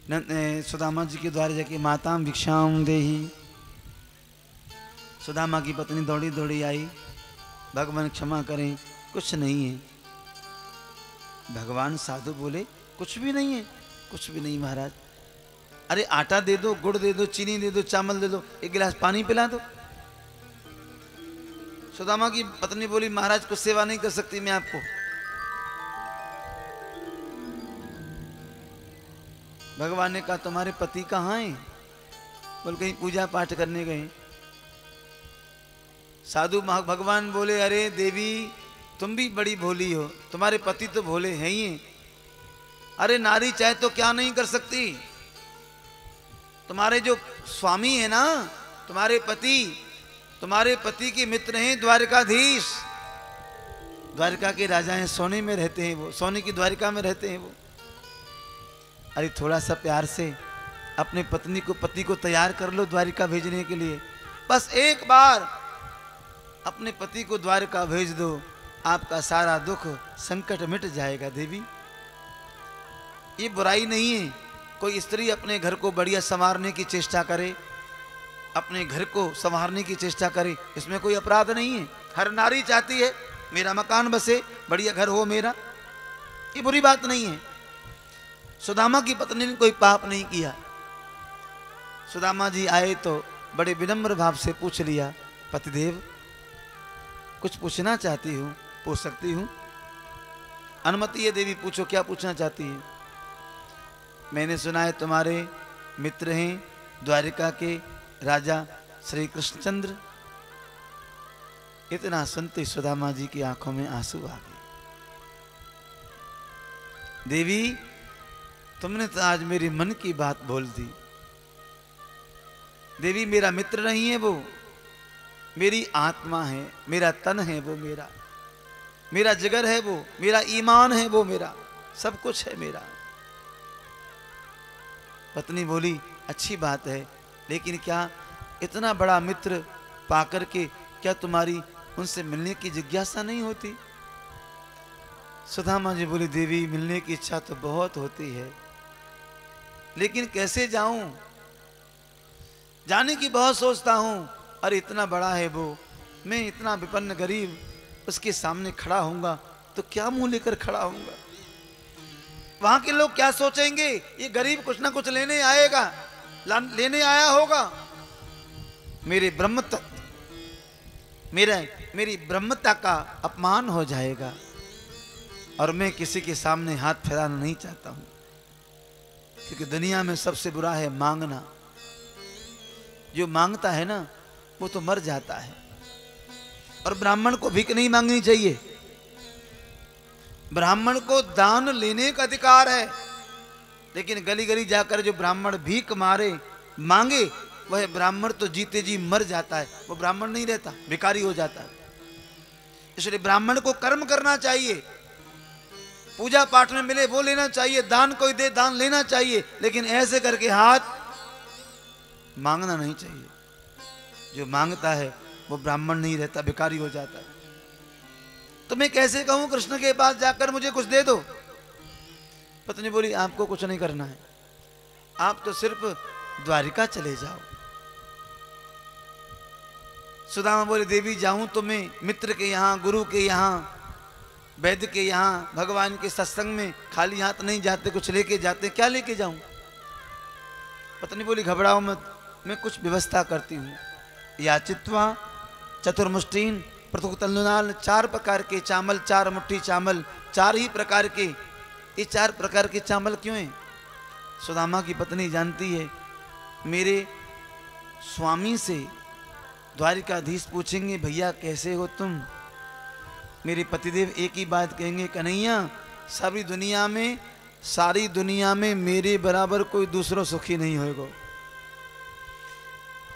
सुदामा जी के द्वार जाके माताम भिक्षाम देही। सुदामा की पत्नी दौड़ी दौड़ी आई, भगवान क्षमा करें, कुछ नहीं है। भगवान साधु बोले कुछ भी नहीं है, कुछ भी नहीं महाराज। अरे आटा दे दो, गुड़ दे दो, चीनी दे दो, चावल दे दो, एक गिलास पानी पिला दो। सुदामा की पत्नी बोली महाराज कुछ सेवा नहीं कर सकती मैं आपको। भगवान ने कहा तुम्हारे पति कहाँ हैं? बोल कहीं पूजा पाठ करने गए। साधु भगवान बोले अरे देवी तुम भी बड़ी भोली हो, तुम्हारे पति तो भोले हैं ही हैं। अरे नारी चाहे तो क्या नहीं कर सकती। तुम्हारे जो स्वामी है ना, तुम्हारे पति के मित्र हैं द्वारकाधीश। द्वारका के राजा हैं, सोने में रहते हैं वो, सोने की द्वारिका में रहते हैं वो। अरे थोड़ा सा प्यार से अपने पति को तैयार कर लो द्वारिका भेजने के लिए। बस एक बार अपने पति को द्वारका भेज दो, आपका सारा दुख संकट मिट जाएगा देवी। ये बुराई नहीं है, कोई स्त्री अपने घर को बढ़िया संवारने की चेष्टा करे, अपने घर को संवारने की चेष्टा करे, इसमें कोई अपराध नहीं है। हर नारी चाहती है मेरा मकान बसे, बढ़िया घर हो मेरा, ये बुरी बात नहीं है। सुदामा की पत्नी ने कोई पाप नहीं किया। सुदामा जी आए तो बड़े विनम्र भाव से पूछ लिया, पतिदेव कुछ पूछना चाहती हूँ, पूछ सकती हूँ? अनुमति है देवी, पूछो क्या पूछना चाहती है? मैंने सुना है तुम्हारे मित्र हैं द्वारिका के राजा श्री कृष्णचंद्र। इतना सुनते सुदामा जी की आंखों में आंसू आ गए। देवी तुमने तो आज मेरे मन की बात बोल दी। देवी मेरा मित्र नहीं है वो, मेरी आत्मा है, मेरा तन है वो, मेरा जिगर है वो, मेरा ईमान है वो, मेरा सब कुछ है मेरा। पत्नी बोली अच्छी बात है, लेकिन क्या इतना बड़ा मित्र पाकर के क्या तुम्हारी उनसे मिलने की जिज्ञासा नहीं होती? सुदामा जी बोली देवी मिलने की इच्छा तो बहुत होती है, लेकिन कैसे जाऊं? जाने की बहुत सोचता हूं। अरे इतना बड़ा है वो, मैं इतना विपन्न गरीब उसके सामने खड़ा होऊंगा तो क्या मुंह लेकर खड़ा होऊंगा? वहां के लोग क्या सोचेंगे? ये गरीब कुछ ना कुछ लेने आएगा, लेने आया होगा। मेरे ब्रह्म तत्व, मेरी ब्रह्मता का अपमान हो जाएगा, और मैं किसी के सामने हाथ फैलाना नहीं चाहता हूं, क्योंकि दुनिया में सबसे बुरा है मांगना। जो मांगता है ना वो तो मर जाता है। और ब्राह्मण को भीख नहीं मांगनी चाहिए, ब्राह्मण को दान लेने का अधिकार है। लेकिन गली गली जाकर जो ब्राह्मण भीख मांगे वह ब्राह्मण तो जीते जी मर जाता है, वो ब्राह्मण नहीं रहता, भिखारी हो जाता है। इसलिए ब्राह्मण को कर्म करना चाहिए, पूजा पाठ में मिले वो लेना चाहिए, दान कोई दे दान लेना चाहिए, लेकिन ऐसे करके हाथ मांगना नहीं चाहिए। जो मांगता है वो ब्राह्मण नहीं रहता, भिखारी हो जाता है। तो मैं कैसे कहूं कृष्ण के पास जाकर मुझे कुछ दे दो? पत्नी बोली आपको कुछ नहीं करना है, आप तो सिर्फ द्वारिका चले जाओ। सुदामा बोले देवी जाऊं तो मैं मित्र के यहाँ, गुरु के यहाँ, वैद्य के यहाँ, भगवान के सत्संग में खाली हाथ नहीं जाते, कुछ लेके जाते, क्या लेके जाऊं? पत्नी बोली घबराओ मत, मैं कुछ व्यवस्था करती हूँ। याचित्वा चतुर्मुष्टीन पृथुक तल्लुनाल, 4 प्रकार के चावल, 4 मुट्ठी चावल, 4 ही प्रकार के। ये 4 प्रकार के चावल क्यों हैं? सुदामा की पत्नी जानती है मेरे स्वामी से द्वारिकाधीश पूछेंगे भैया कैसे हो तुम, मेरे पतिदेव एक ही बात कहेंगे कन्हैया सारी दुनिया में मेरे बराबर कोई दूसरा सुखी नहीं होगा।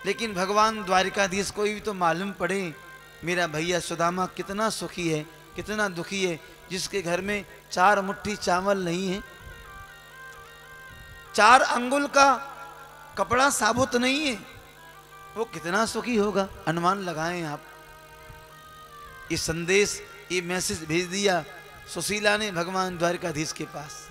लेकिन भगवान द्वारिकाधीश को भी तो मालूम पड़े मेरा भैया सुदामा कितना सुखी है, कितना दुखी है, जिसके घर में 4 मुट्ठी चावल नहीं है, 4 अंगुल का कपड़ा साबुत नहीं है, वो कितना सुखी होगा। अनुमान लगाएं आप। ये संदेश, ये मैसेज भेज दिया सुशीला ने भगवान द्वारिकाधीश के पास।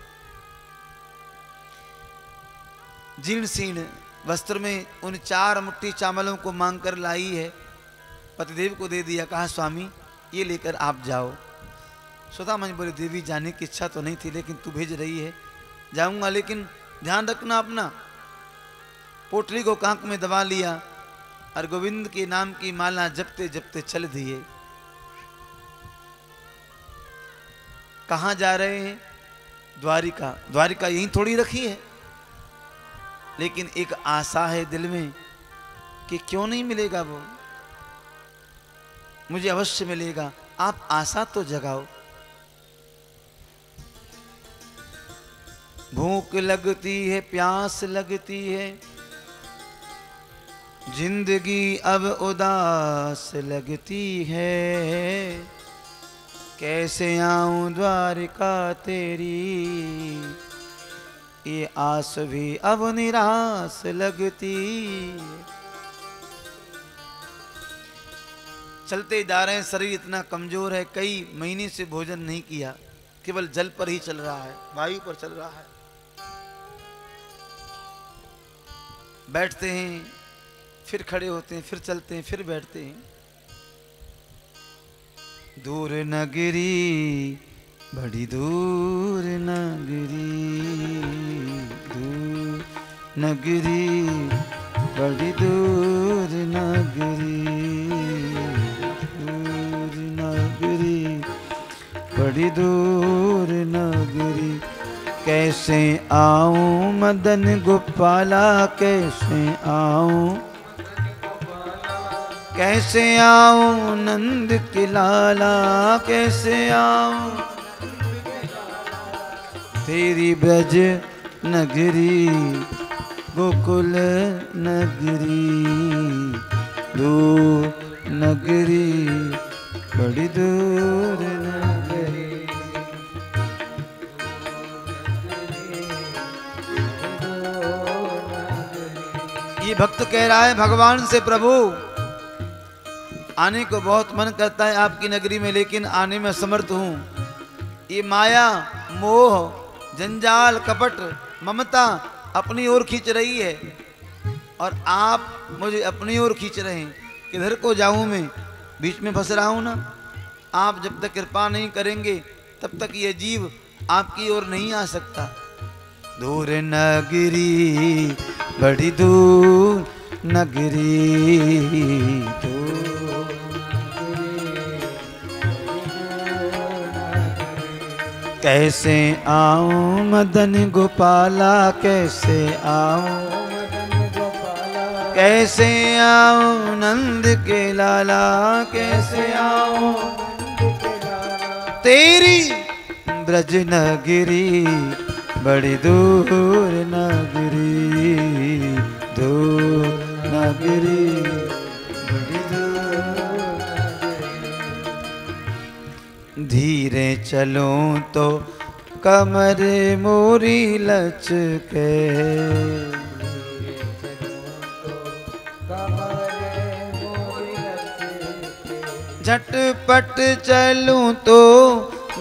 जीर्ण शीर्ण वस्त्र में उन 4 मुट्ठी चावलों को मांग कर लाई है। पतिदेव को दे दिया, कहा स्वामी ये लेकर आप जाओ। सुदामा जी बोले देवी जाने की इच्छा तो नहीं थी, लेकिन तू भेज रही है जाऊंगा, लेकिन ध्यान रखना अपना। पोटली को कांक में दबा लिया और गोविंद के नाम की माला जपते जपते चल दिए। कहां जा रहे हैं? द्वारिका। द्वारिका यहीं थोड़ी रखी है, लेकिन एक आशा है दिल में कि क्यों नहीं मिलेगा वो, मुझे अवश्य मिलेगा। आप आशा तो जगाओ। भूख लगती है, प्यास लगती है, जिंदगी अब उदास लगती है, कैसे आऊं द्वारिका तेरी, ये आस भी अब निराश लगती। चलते जा रहे हैं, शरीर इतना कमजोर है, कई महीने से भोजन नहीं किया, केवल जल पर ही चल रहा है, वायु पर चल रहा है। बैठते हैं, फिर खड़े होते हैं, फिर चलते हैं, फिर बैठते हैं। दूर नगरी, बड़ी दूर नगरी, दूर नगरी, बड़ी दूर नगरी, दूर नगरी, बड़ी दूर नगरी, कैसे आऊं मदन गोपाला, कैसे आऊं, कैसे आऊं नंद के लाला, कैसे आऊं तेरी ब्रज नगरी, गोकुल नगरी, दूर नगरी, बड़ी दूर नगरी। ये भक्त कह रहा है भगवान से, प्रभु आने को बहुत मन करता है आपकी नगरी में, लेकिन आने में असमर्थ हूं। ये माया, मोह, जंजाल, कपट, ममता अपनी ओर खींच रही है और आप मुझे अपनी ओर खींच रहे हैं। किधर को जाऊं मैं? बीच में फंस रहा हूं ना। आप जब तक कृपा नहीं करेंगे तब तक ये जीव आपकी ओर नहीं आ सकता। दूर नगरी, बड़ी दूर नगरी, दूर कैसे आऊं मदन गोपाला, कैसे आऊं मदन गोपाला, कैसे आऊं नंद के लाला, कैसे आऊं नंद के लाला, तेरी ब्रज नगरी, बड़ी दूर नगरी, दूर नगरी, बड़ी दूर नगरी। धीरे चलूं तो कमर मोरी लचके, झटपट चलूं तो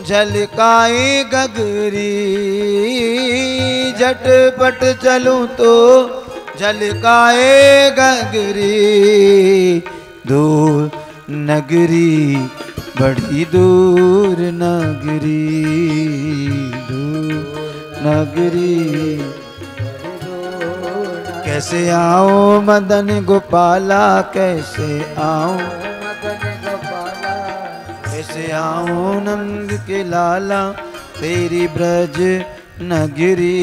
झलकाए गगरी, झटपट चलूं तो झलकाए गगरी, दूर नगरी, बड़ी दूर नगरी, दूर नगरी, कैसे आऊं मदन गोपाला, कैसे आऊं मदन गोपाला, कैसे आऊं नंद के लाला, तेरी ब्रज नगरी,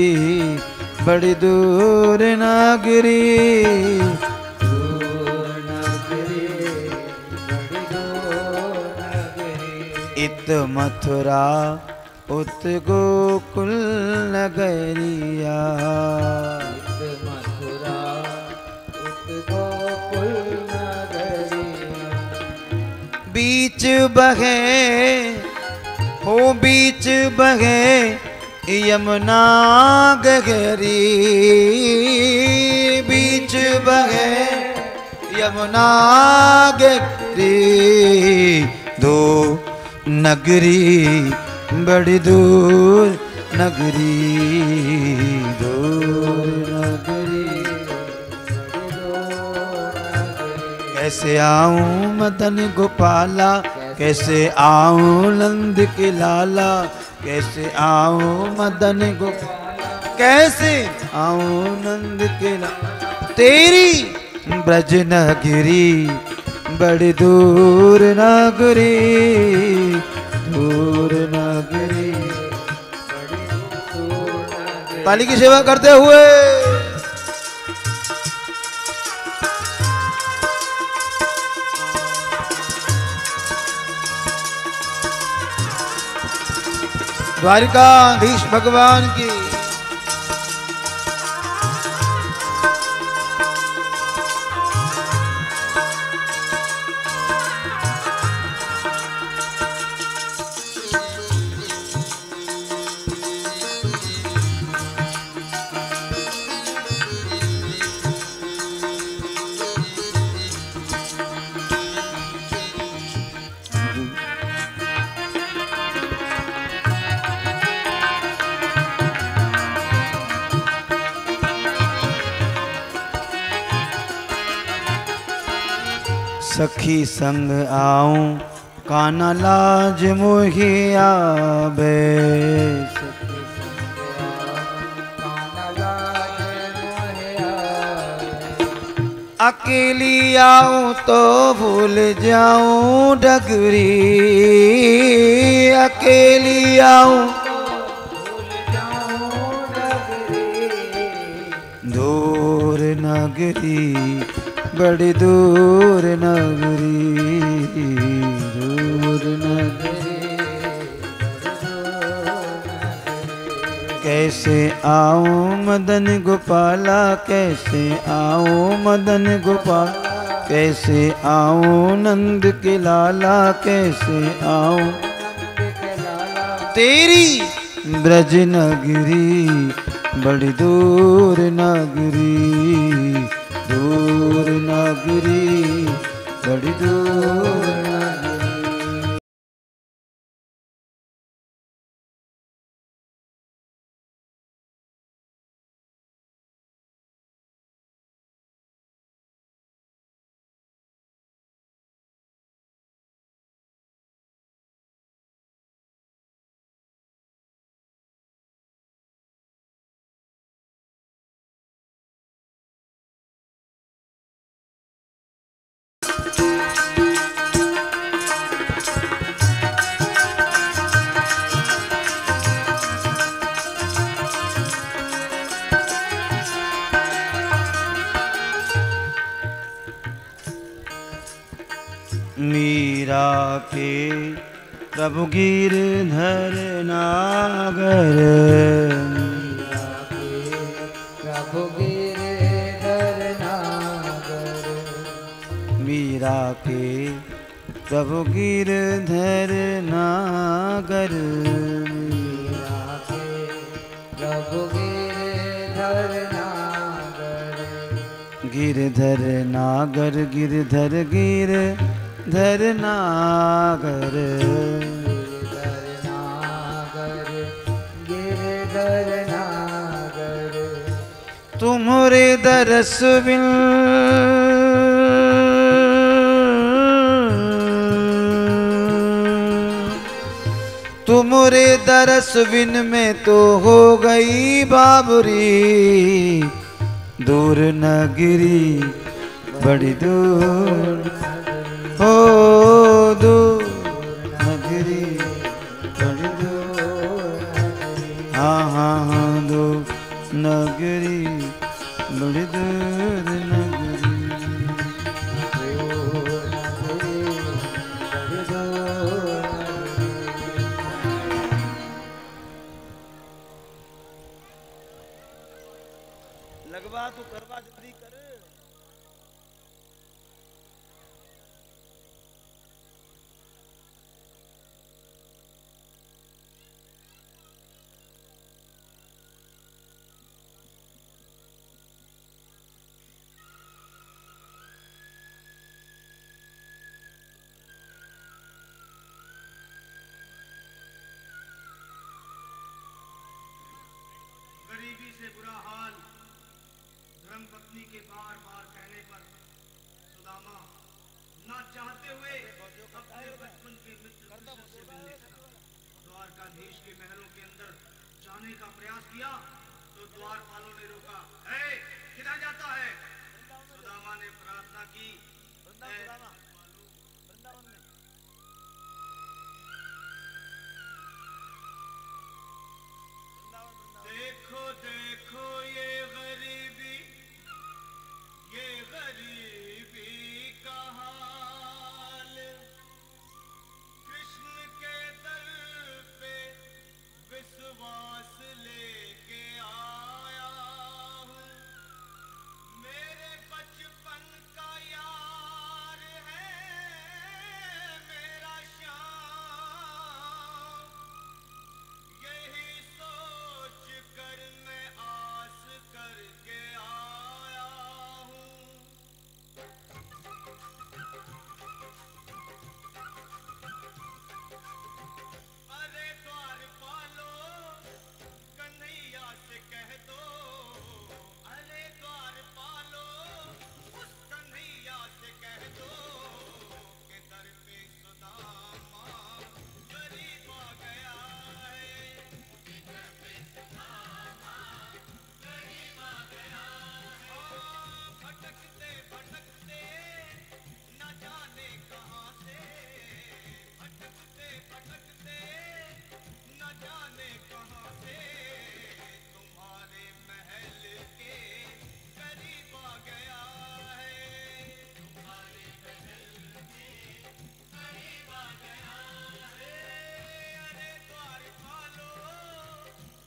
बड़ी दूर नगरी, दूर नगरी, बड़ी दूर नगरी। इत मथुरा उत गोकुल नगरिया, इत मथुरा उत गोकुल नगरिया, बीच बहे हो बीच बहे यमुना गगरी, बीच बहे यमुना गगरी, दो नगरी, बड़ी दूर नगरी, दूर नगरी। कैसे आऊं मदन गोपाला, कैसे आऊं नंद के लाला, कैसे आऊं मदन गोपाला, कैसे आऊं नंद के लाला। तेरी ब्रज नगरी बड़ी दूर नगरी, दूर नगरी। ताली की सेवा करते हुए द्वारिकाधीश भगवान की। सखी संग आऊं काना लाज मोहि आवे, अकेली आऊं तो भूल जाऊं डगरी, अकेली आऊं दूर नगरी, बड़ी दूर नगरी, दूर नगरी। कैसे आऊं मदन गोपाला, कैसे आऊं मदन गोपाला, कैसे आऊं नंद के लाला, कैसे आऊं तेरी ब्रज नगरी बड़ी दूर नगरी, दूर नगरी बड़ी दूर नगरी। मीरा के प्रभु गिरधर नागर, मीरा के प्रभु गिरधर नागर, मीरा के प्रभु गिरधर नागर, मीरा के प्रभु गिरधर नागर, गिरधर नागर, गिरधर गिरधर नागर, गिरधर नागर, गिरधर नागर। तुम्हारे दरस बिन तुम्हारे दरस बिन में तो हो गई बाबरी, दूर नगरी बड़ी दूर हो, दूर नगरी बड़ी दूर, हाँ हाँ हाँ दूर नगरी बड़ी दूर नगरी, लगवा तो करवा जल्दी कर। गरीबी से बुरा हाल, धर्मपत्नी के बार बार कहने पर सुदामा ना चाहते हुए अपने बचपन के मित्र कृष्ण से मिलने चला। द्वारकाधीश के महलों के अंदर जाने का प्रयास किया तो द्वारपालों ने रोका। है किधर जाता है? सुदामा ने प्रार्थना की, वृंदावन में। देखो देखो ये गरीबी का हाल, कृष्ण के दर पे विश्वास लेके आया हूँ। मेरे बचपन का यार है मेरा श्याम, यही सोच कर मैं आस करके आया हूँ। अरे द्वारपालो कन्हैया से कह दो, अरे द्वारपालो उस कन्हैया से कह दो कि दर पे सुदामा गरीब आ गया है। भटकते भटकते न जाने कहाँ से, भटकते भटकते न जाने कहाँ से तुम्हारे महल के करीब आ गया है। तुम्हारे महल के करीब आ गया है। अरे द्वारपालो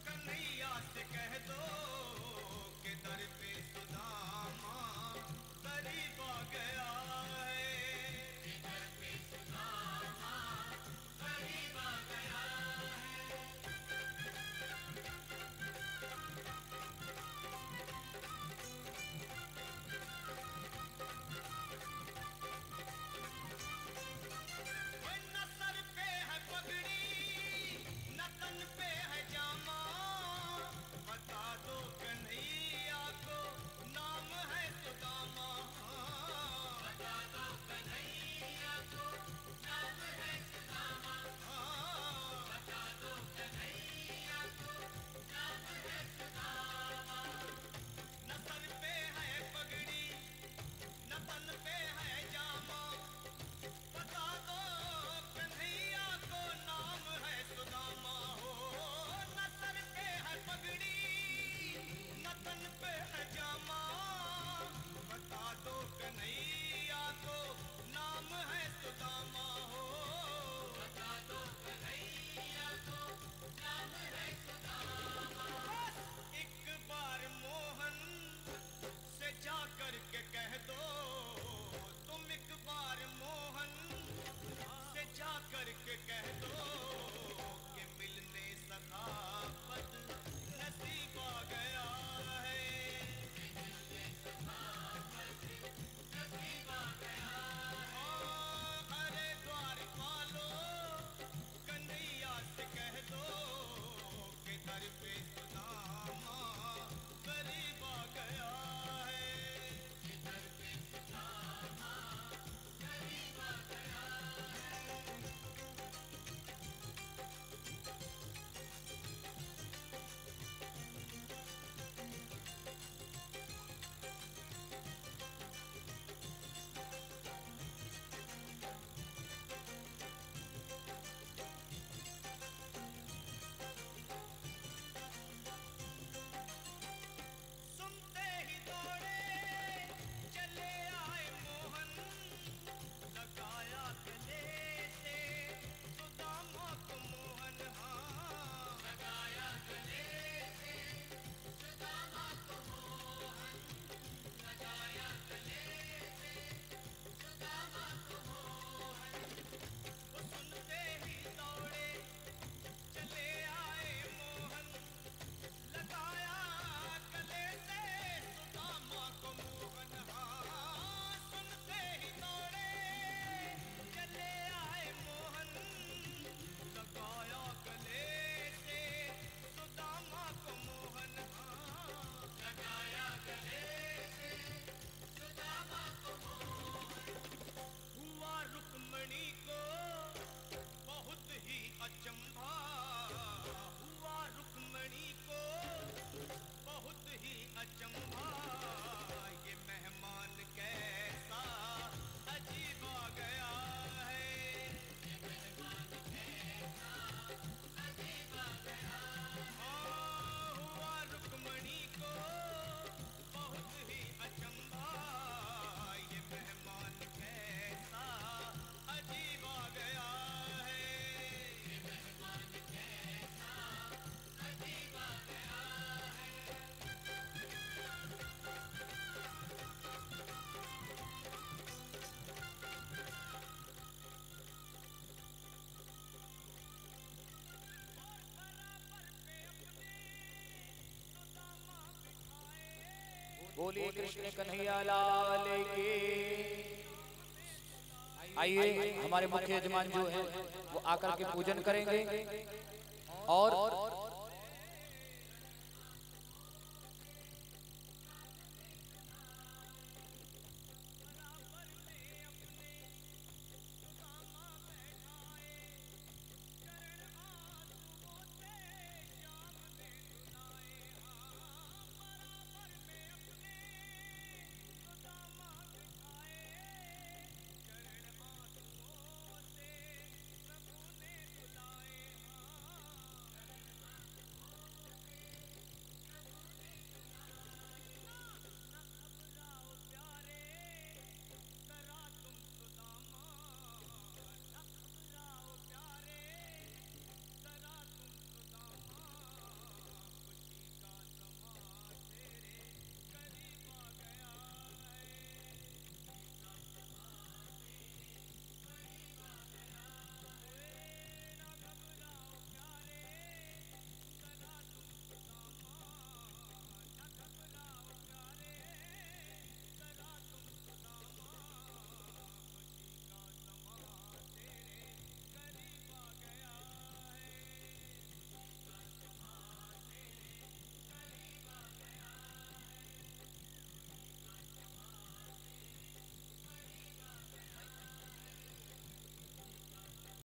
कन्हैया से कह दो कि दर पे सुदामा करीब आ गया है। दर पे सुदामा करीब आ गया है। न सर पे है पगड़ी न तन पे है जामा, बता दो कन्हैया को नाम है सुदामा। बता दो कन्हैया को नाम है सुदामा। बता दो कन्हैया को नाम है सुदामा। न सर पे है पगड़ी न तन पे है जामा, बता दो कन्हैया को नाम है सुदामा। हो न सर पे है पगड़ी न तन पे है जामा, बता दो कन्हैया को नाम है सुदामा। हो बता दो कन्हैया को नाम है सुदामा। एक बार मोहन से जा कर के कह दो, तुम एक बार मोहन से जा कर के कह दो कि मिलने सखावत नसीब आ गया है। मिलने सखावत नसीब आ गया है। अरे द्वारपालो कन्हैया से कह दो कि दर पे सुदामा करीब आ गया है। दर पे सुदामा करीब आ गया है। अचंभा, ये मेहमान कैसा अजीब आ गया है। ये मेहमान कैसा अजीब आ गया है। हुआ रुक्मणी को बहुत ही अचंभा, ये मेहमान कैसा अजीब आ गया है। ये मेहमान कैसा अजीब आ गया है। और बराबर पे अपने सुदामा बिठाए। बोलिए कृष्ण कन्हैया लाल की। आइए हमारे मुख्य यजमान जो हैं वो आकर के पूजन करेंगे और